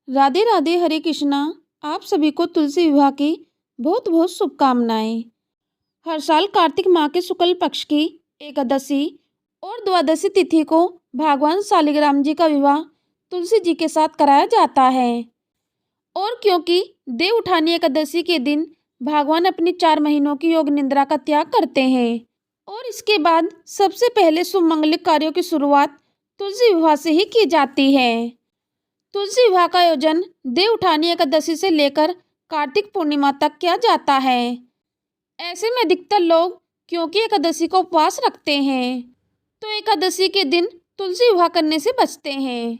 राधे राधे, हरे कृष्णा। आप सभी को तुलसी विवाह की बहुत बहुत शुभकामनाएं। हर साल कार्तिक माह के शुक्ल पक्ष की एकादशी और द्वादशी तिथि को भगवान शालिग्राम जी का विवाह तुलसी जी के साथ कराया जाता है। और क्योंकि देव उठानी एकादशी के दिन भगवान अपनी 4 महीनों की योग निद्रा का त्याग करते हैं और इसके बाद सबसे पहले शुभ मंगलिक कार्यों की शुरुआत तुलसी विवाह से ही की जाती है। तुलसी विवाह का आयोजन देव उठानी एकादशी से लेकर कार्तिक पूर्णिमा तक किया जाता है। ऐसे में अधिकतर लोग क्योंकि एकादशी का उपवास रखते हैं तो एकादशी के दिन तुलसी विवाह करने से बचते हैं,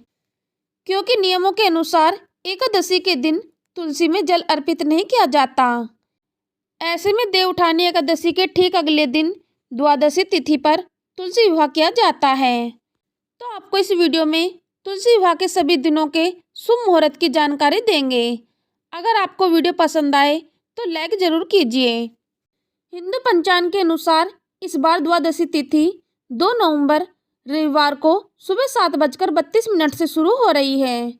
क्योंकि नियमों के अनुसार एकादशी के दिन तुलसी में जल अर्पित नहीं किया जाता। ऐसे में देव उठानी एकादशी के ठीक अगले दिन द्वादशी तिथि पर तुलसी विवाह किया जाता है। तो आपको इस वीडियो में तुलसी विवाह के सभी दिनों के शुभ मुहूर्त की जानकारी देंगे। अगर आपको वीडियो पसंद आए तो लाइक जरूर कीजिए। हिंदू पंचांग के अनुसार इस बार द्वादशी तिथि 2 नवंबर रविवार को सुबह 7:32 से शुरू हो रही है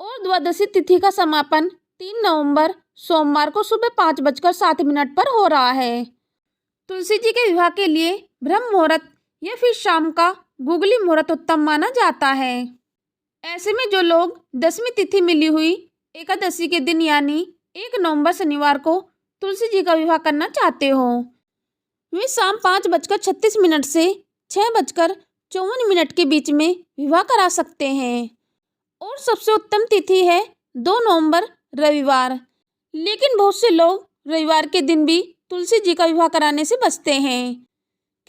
और द्वादशी तिथि का समापन 3 नवंबर सोमवार को सुबह 5:07 पर हो रहा है। तुलसी जी के विवाह के लिए ब्रह्म मुहूर्त या फिर शाम का गुगली मुहूर्त उत्तम माना जाता है। ऐसे में जो लोग 10वीं तिथि मिली हुई एकादशी के दिन यानी 1 नवंबर शनिवार को तुलसी जी का विवाह करना चाहते हो, वे शाम 5:36 से 6:54 के बीच में विवाह करा सकते हैं। और सबसे उत्तम तिथि है 2 नवंबर रविवार। लेकिन बहुत से लोग रविवार के दिन भी तुलसी जी का विवाह कराने से बचते हैं,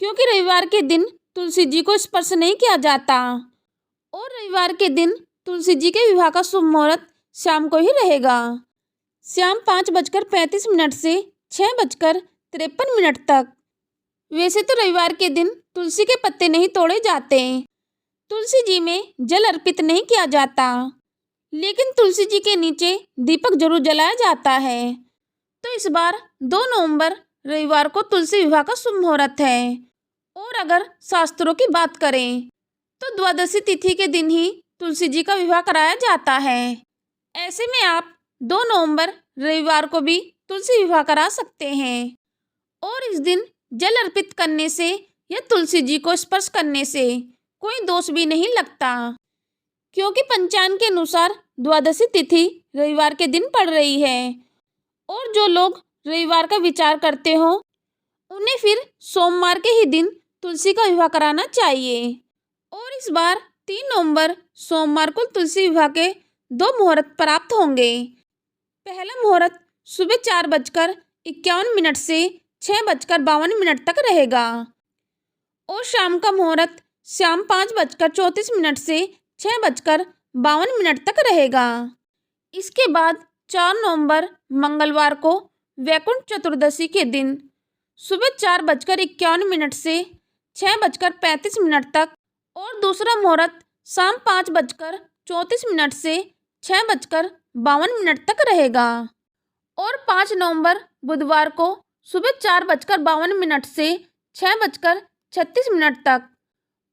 क्योंकि रविवार के दिन तुलसी जी को स्पर्श नहीं किया जाता और रविवार के दिन तुलसी जी के विवाह का शुभ मुहूर्त शाम को ही रहेगा, शाम 5:35 से 6:53 तक। वैसे तो रविवार के दिन तुलसी के पत्ते नहीं तोड़े जाते, तुलसी जी में जल अर्पित नहीं किया जाता, लेकिन तुलसी जी के नीचे दीपक जरूर जलाया जाता है। तो इस बार 2 नवंबर रविवार को तुलसी विवाह का शुभ मुहूर्त है। और अगर शास्त्रों की बात करें तो द्वादशी तिथि के दिन ही तुलसी जी का विवाह कराया जाता है। ऐसे में आप 2 नवंबर रविवार को भी तुलसी विवाह करा सकते हैं और इस दिन जल अर्पित करने से या तुलसी जी को स्पर्श करने से कोई दोष भी नहीं लगता, क्योंकि पंचांग के अनुसार द्वादशी तिथि रविवार के दिन पड़ रही है। और जो लोग रविवार का विचार करते हो उन्हें फिर सोमवार के ही दिन तुलसी का विवाह कराना चाहिए। और इस बार 3 नवंबर सोमवार को तुलसी विवाह के 2 मुहूर्त प्राप्त होंगे। पहला मुहूर्त सुबह 4:51 से 6:52 तक रहेगा और शाम का मुहूर्त शाम 5:34 से 6:52 तक रहेगा। इसके बाद 4 नवंबर मंगलवार को वैकुंठ चतुर्दशी के दिन सुबह 4:51 से 6:35 तक और दूसरा मुहूर्त शाम 5:34 से 6:52 तक रहेगा। और 5 नवंबर बुधवार को सुबह 4:52 से 6:36 तक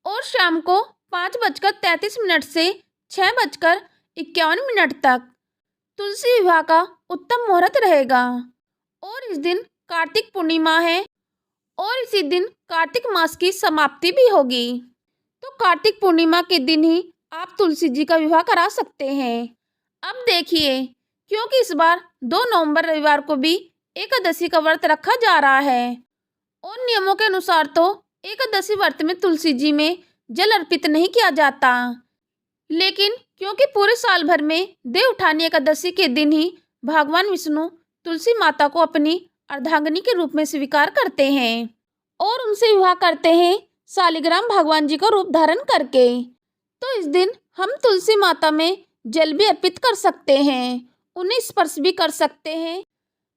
और शाम को 5:33 से 6:51 तक तुलसी विवाह का उत्तम मुहूर्त रहेगा। और इस दिन कार्तिक पूर्णिमा है और इसी दिन कार्तिक मास की समाप्ति भी होगी। तो कार्तिक पूर्णिमा के दिन ही आप तुलसी जी का विवाह करा सकते हैं। अब देखिए, क्योंकि इस बार 2 नवंबर रविवार को भी एकादशी का व्रत रखा जा रहा है और नियमों के अनुसार तो एकादशी व्रत में तुलसी जी में जल अर्पित नहीं किया जाता, लेकिन क्योंकि पूरे साल भर में देव उठानी एकादशी के दिन ही भगवान विष्णु तुलसी माता को अपनी अर्धांगिनी के रूप में स्वीकार करते हैं और उनसे विवाह करते हैं शालिग्राम भगवान जी का रूप धारण करके। तो इस दिन हम तुलसी माता में जल भी अर्पित कर सकते हैं, उन्हें स्पर्श भी कर सकते हैं,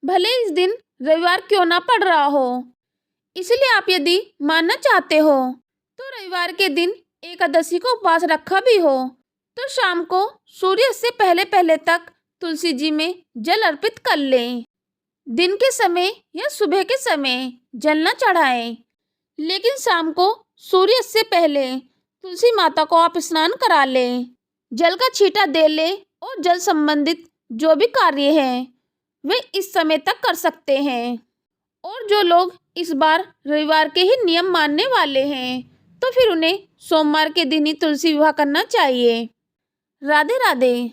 भले इस दिन रविवार क्यों ना पड़ रहा हो। इसलिए आप यदि मानना चाहते हो तो रविवार के दिन एकादशी को उपवास रखा भी हो तो शाम को सूर्य से पहले पहले तक तुलसी जी में जल अर्पित कर लें। दिन के समय या सुबह के समय जल न चढ़ाएं, लेकिन शाम को सूर्य से पहले तुलसी माता को आप स्नान करा लें, जल का छींटा दे लें और जल संबंधित जो भी कार्य हैं वे इस समय तक कर सकते हैं। और जो लोग इस बार रविवार के ही नियम मानने वाले हैं तो फिर उन्हें सोमवार के दिन ही तुलसी विवाह करना चाहिए। राधे राधे।